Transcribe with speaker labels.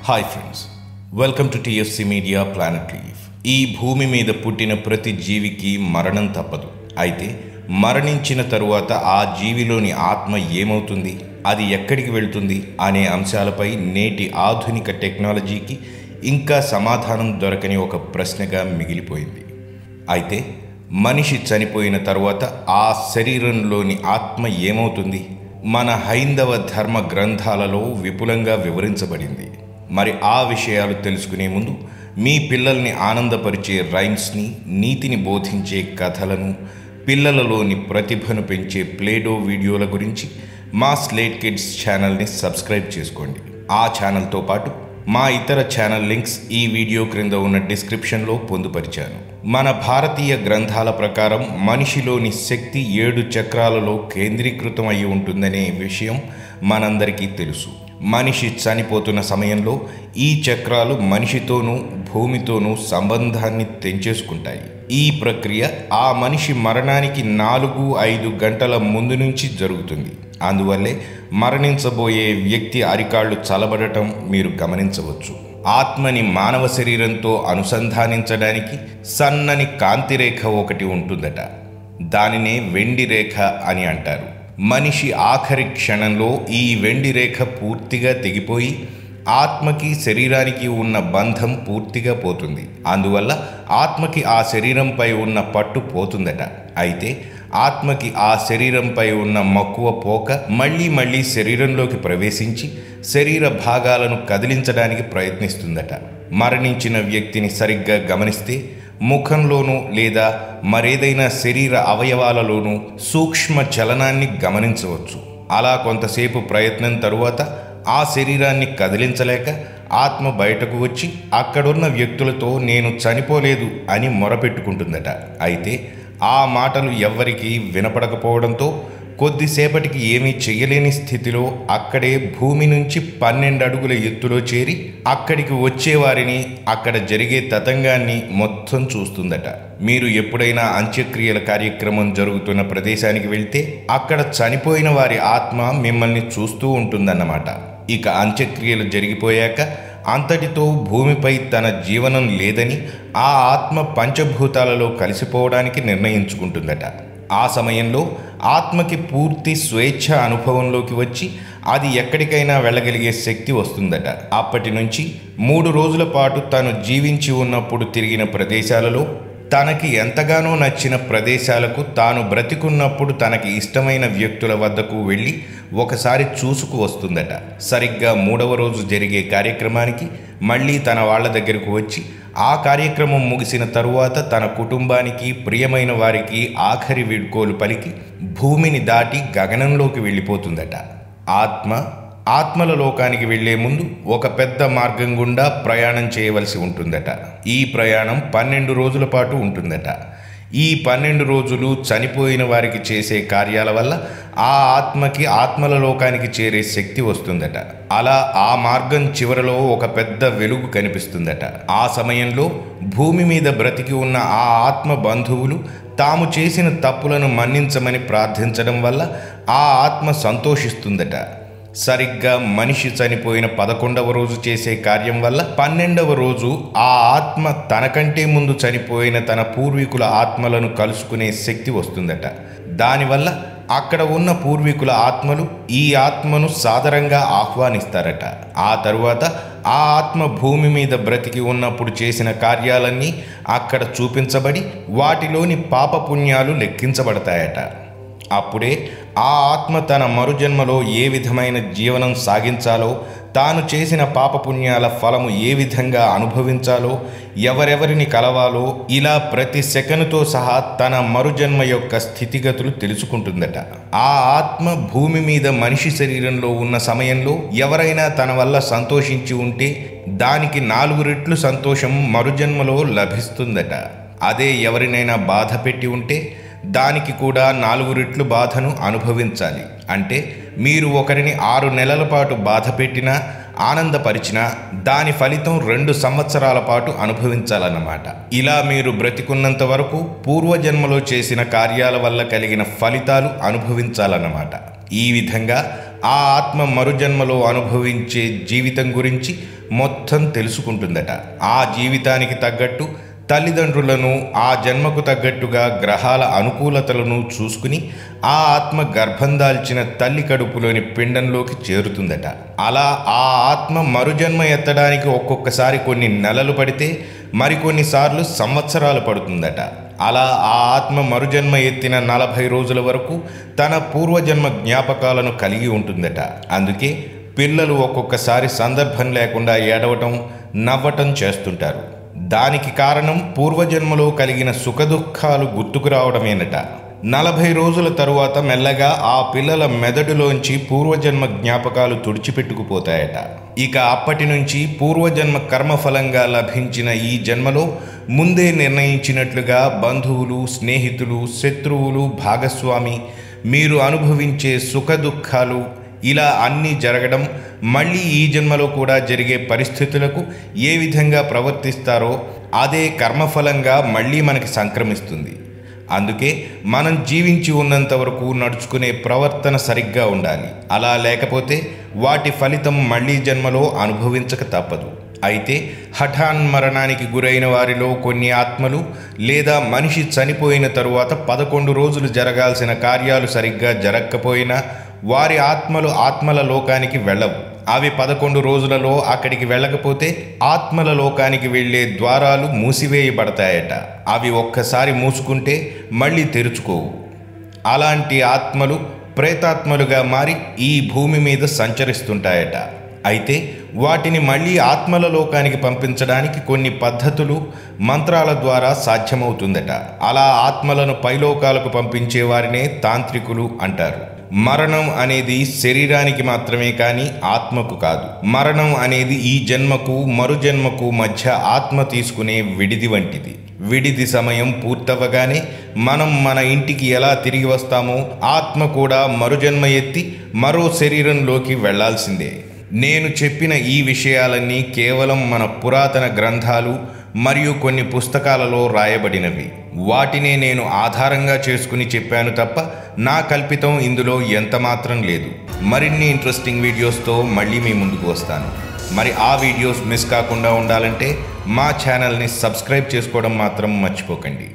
Speaker 1: Hi friends, welcome to TFC media planet leaf. ఈ భూమి మీద పుట్టిన ప్రతి జీవికి మరణం తప్పదు. అయితే మరణించిన తరువాత ఆ జీవిలోని ఆత్మ ఏమవుతుంది, అది ఎక్కడికి వెళ్తుంది అనే అంశాలపై నేటి ఆధునిక టెక్నాలజీకి ఇంకా సమాధానం దొరకని ఒక ప్రశ్నగా మిగిలిపోయింది. అయితే మనిషి చనిపోయిన తరువాత ఆ శరీరంలోని ఆత్మ ఏమవుతుంది? మన హైందవ ధర్మ గ్రంథాలలో విపులంగా వివరించబడింది. మరి ఆ విషయాలు తెలుసుకునే ముందు మీ పిల్లల్ని ఆనందపరిచే రైమ్స్ని, నీతిని బోధించే కథలను, పిల్లలలోని ప్రతిభను పెంచే ప్లేడో వీడియోల గురించి మా స్లేట్ కిడ్స్ ఛానల్ని సబ్స్క్రైబ్ చేసుకోండి. ఆ ఛానల్తో పాటు మా ఇతర ఛానల్ లింక్స్ ఈ వీడియో క్రింద ఉన్న డిస్క్రిప్షన్లో పొందుపరిచాను. మన భారతీయ గ్రంథాల ప్రకారం మనిషిలోని శక్తి 7 చక్రాలలో కేంద్రీకృతం అయి ఉంటుందనే విషయం మనందరికీ తెలుసు. మనిషి చనిపోతున్న సమయంలో ఈ చక్రాలు మనిషితోనూ భూమితోనూ సంబంధాన్ని తెంచేసుకుంటాయి. ఈ ప్రక్రియ ఆ మనిషి మరణానికి 4-5 గంటల ముందు నుంచి జరుగుతుంది. అందువల్లే మరణించబోయే వ్యక్తి అరికాళ్లు చలబడటం మీరు గమనించవచ్చు. ఆత్మని మానవ శరీరంతో అనుసంధానించడానికి సన్నని కాంతిరేఖ ఒకటి ఉంటుందట. దానినే వెండి రేఖ అని అంటారు. మనిషి ఆఖరి క్షణంలో ఈ వెండి రేఖ పూర్తిగా తెగిపోయి ఆత్మకి శరీరానికి ఉన్న బంధం పూర్తిగా పోతుంది. అందువల్ల ఆత్మకి ఆ శరీరంపై ఉన్న పట్టు పోతుందట. అయితే ఆత్మకి ఆ శరీరంపై ఉన్న మక్కువ పోక మళ్ళీ శరీరంలోకి ప్రవేశించి శరీర భాగాలను కదిలించడానికి ప్రయత్నిస్తుందట. మరణించిన వ్యక్తిని సరిగ్గా గమనిస్తే ముఖంలోనూ లేదా మరేదైనా శరీర అవయవాలలోనూ సూక్ష్మ చలనాన్ని గమనించవచ్చు. అలా కొంతసేపు ప్రయత్నం తరువాత ఆ శరీరాన్ని కదిలించలేక ఆత్మ బయటకు వచ్చి అక్కడున్న వ్యక్తులతో నేను చనిపోలేదు అని మొరపెట్టుకుంటుందట. అయితే ఆ మాటలు ఎవ్వరికీ వినపడకపోవడంతో కొద్దిసేపటికి ఏమీ చెయ్యలేని స్థితిలో అక్కడే భూమి నుంచి 12 అడుగుల ఎత్తులో చేరి అక్కడికి వచ్చేవారిని, అక్కడ జరిగే తతంగాన్ని మొత్తం చూస్తుందట. మీరు ఎప్పుడైనా అంత్యక్రియల కార్యక్రమం జరుగుతున్న ప్రదేశానికి వెళ్తే అక్కడ చనిపోయిన వారి ఆత్మ మిమ్మల్ని చూస్తూ ఉంటుందన్నమాట. ఇక అంత్యక్రియలు జరిగిపోయాక అంతటితో భూమిపై తన జీవనం లేదని ఆ ఆత్మ పంచభూతాలలో కలిసిపోవడానికి నిర్ణయించుకుంటుందట. ఆ సమయంలో ఆత్మకి పూర్తి స్వేచ్ఛ అనుభవంలోకి వచ్చి అది ఎక్కడికైనా వెళ్ళగలిగే శక్తి వస్తుందట. అప్పటి నుంచి 3 రోజుల పాటు తను జీవించి ఉన్నప్పుడు తిరిగిన ప్రదేశాలలో తనకి ఎంతగానో నచ్చిన ప్రదేశాలకు, తాను బ్రతికున్నప్పుడు తనకి ఇష్టమైన వ్యక్తుల వద్దకు వెళ్ళి ఒకసారి చూసుకు వస్తుందట. సరిగ్గా 3వ రోజు జరిగే కార్యక్రమానికి మళ్ళీ తన వాళ్ళ దగ్గరకు వచ్చి ఆ కార్యక్రమం ముగిసిన తరువాత తన కుటుంబానికి, ప్రియమైన వారికి ఆఖరి వీడ్కోలు పలికి భూమిని దాటి గగనంలోకి వెళ్ళిపోతుందట. ఆత్మల లోకానికి వెళ్లే ముందు ఒక పెద్ద మార్గం గుండా ప్రయాణం చేయవలసి ఉంటుందట. ఈ ప్రయాణం 12 రోజుల పాటు ఉంటుందట. ఈ 12 రోజులు చనిపోయిన వారికి చేసే కార్యాల వల్ల ఆ ఆత్మకి ఆత్మల లోకానికి చేరే శక్తి వస్తుందట. అలా ఆ మార్గం చివరలో ఒక పెద్ద వెలుగు కనిపిస్తుందట. ఆ సమయంలో భూమి మీద బ్రతికి ఉన్న ఆ ఆత్మ బంధువులు తాము చేసిన తప్పులను మన్నించమని ప్రార్థించడం వల్ల ఆ ఆత్మ సంతోషిస్తుందట. సరిగ్గా మనిషి చనిపోయిన 11వ రోజు చేసే కార్యం వల్ల 12వ రోజు ఆ ఆత్మ తనకంటే ముందు చనిపోయిన తన పూర్వీకుల ఆత్మలను కలుసుకునే శక్తి వస్తుందట. దానివల్ల అక్కడ ఉన్న పూర్వీకుల ఆత్మలు ఈ ఆత్మను సాదరంగా ఆహ్వానిస్తారట. ఆ తరువాత ఆ ఆత్మ భూమి మీద బ్రతికి ఉన్నప్పుడు చేసిన కార్యాలన్నీ అక్కడ చూపించబడి వాటిలోని పాపపుణ్యాలు లెక్కించబడతాయట. అప్పుడే ఆ ఆత్మ తన మరుజన్మలో ఏ విధమైన జీవనం సాగించాలో, తాను చేసిన పాపపుణ్యాల ఫలము ఏ విధంగా అనుభవించాలో, ఎవరెవరిని కలవాలో, ఇలా ప్రతి సెకనుతో సహా తన మరుజన్మ యొక్క స్థితిగతులు తెలుసుకుంటుందట. ఆ ఆత్మ భూమి మీద మనిషి శరీరంలో ఉన్న సమయంలో ఎవరైనా తన వల్ల సంతోషించి ఉంటే దానికి 4 రెట్లు సంతోషం మరుజన్మలో లభిస్తుందట. అదే ఎవరినైనా బాధ పెట్టి ఉంటే దానికి కూడా 4 రెట్లు బాధను అనుభవించాలి. అంటే మీరు ఒకరిని 6 నెలల పాటు బాధ పెట్టినా, ఆనందపరిచినా దాని ఫలితం 2 సంవత్సరాల పాటు అనుభవించాలన్నమాట. ఇలా మీరు బ్రతికున్నంత వరకు పూర్వజన్మలో చేసిన కార్యాల వల్ల కలిగిన ఫలితాలు అనుభవించాలన్నమాట. ఈ విధంగా ఆ ఆత్మ మరుజన్మలో అనుభవించే జీవితం గురించి మొత్తం తెలుసుకుంటుందట. ఆ జీవితానికి తగ్గట్టు తల్లిదండ్రులను, ఆ జన్మకు తగ్గట్టుగా గ్రహాల అనుకూలతలను చూసుకుని ఆ ఆత్మ గర్భం దాల్చిన తల్లి కడుపులోని పిండంలోకి చేరుతుందట. అలా ఆ ఆత్మ మరుజన్మ ఎత్తడానికి ఒక్కొక్కసారి కొన్ని నెలలు పడితే మరికొన్నిసార్లు సంవత్సరాలు పడుతుందట. అలా ఆ ఆత్మ మరుజన్మ ఎత్తిన 40 రోజుల వరకు తన పూర్వజన్మ జ్ఞాపకాలను కలిగి ఉంటుందట. అందుకే పిల్లలు ఒక్కొక్కసారి సందర్భం లేకుండా ఏడవటం, నవ్వటం చేస్తుంటారు. దానికి కారణం పూర్వజన్మలో కలిగిన సుఖదుఖాలు గుర్తుకు రావడమేనట. 40 రోజుల తరువాత మెల్లగా ఆ పిల్లల మెదడులోంచి పూర్వజన్మ జ్ఞాపకాలు తుడిచిపెట్టుకుపోతాయట. ఇక అప్పటి నుంచి పూర్వజన్మ కర్మఫలంగా లభించిన ఈ జన్మలో ముందే నిర్ణయించినట్లుగా బంధువులు, స్నేహితులు, శత్రువులు, భాగస్వామి, మీరు అనుభవించే సుఖదుఖాలు ఇలా అన్నీ జరగడం, మళ్ళీ ఈ జన్మలో కూడా జరిగే పరిస్థితులకు ఏ విధంగా ప్రవర్తిస్తారో అదే కర్మఫలంగా మళ్ళీ మనకి సంక్రమిస్తుంది. అందుకే మనం జీవించి ఉన్నంత వరకు నడుచుకునే ప్రవర్తన సరిగ్గా ఉండాలి. అలా లేకపోతే వాటి ఫలితం మళ్ళీ జన్మలో అనుభవించక తప్పదు. అయితే హఠాన్మరణానికి గురైన వారిలో కొన్ని ఆత్మలు లేదా మనిషి చనిపోయిన తరువాత 11 రోజులు జరగాల్సిన కార్యాలు సరిగ్గా జరగకపోయినా వారి ఆత్మలు ఆత్మల లోకానికి వెళ్ళవు. అవి 11 రోజులలో అక్కడికి వెళ్ళకపోతే ఆత్మల లోకానికి వెళ్ళే ద్వారాలు మూసివేయబడతాయట. అవి ఒక్కసారి మూసుకుంటే మళ్ళీ తెరుచుకోవు. అలాంటి ఆత్మలు ప్రేతాత్మలుగా మారి ఈ భూమి మీద సంచరిస్తుంటాయట. అయితే వాటిని మళ్ళీ ఆత్మల లోకానికి పంపించడానికి కొన్ని పద్ధతులు, మంత్రాల ద్వారా సాధ్యమవుతుందట. అలా ఆత్మలను పైలోకాలకు పంపించే వారినే తాంత్రికులు అంటారు. మరణం అనేది శరీరానికి మాత్రమే కానీ ఆత్మకు కాదు. మరణం అనేది ఈ జన్మకు మరుజన్మకు మధ్య ఆత్మ తీసుకునే విడిది వంటిది. విడిది సమయం పూర్తవగానే మనం మన ఇంటికి ఎలా తిరిగి వస్తామో ఆత్మ కూడా మరుజన్మ ఎత్తి మరో శరీరంలోకి వెళ్లాల్సిందే. నేను చెప్పిన ఈ విషయాలన్నీ కేవలం మన పురాతన గ్రంథాలు మరియు కొన్ని పుస్తకాలలో రాయబడినవి. వాటినే నేను ఆధారంగా చేసుకుని చెప్పాను తప్ప నా కల్పితం ఇందులో ఎంత మాత్రం లేదు. మరిన్ని ఇంట్రెస్టింగ్ వీడియోస్తో మళ్ళీ మీ ముందుకు వస్తాను. మరి ఆ వీడియోస్ మిస్ కాకుండా ఉండాలంటే మా ఛానల్ని సబ్స్క్రైబ్ చేసుకోవడం మాత్రం మర్చిపోకండి.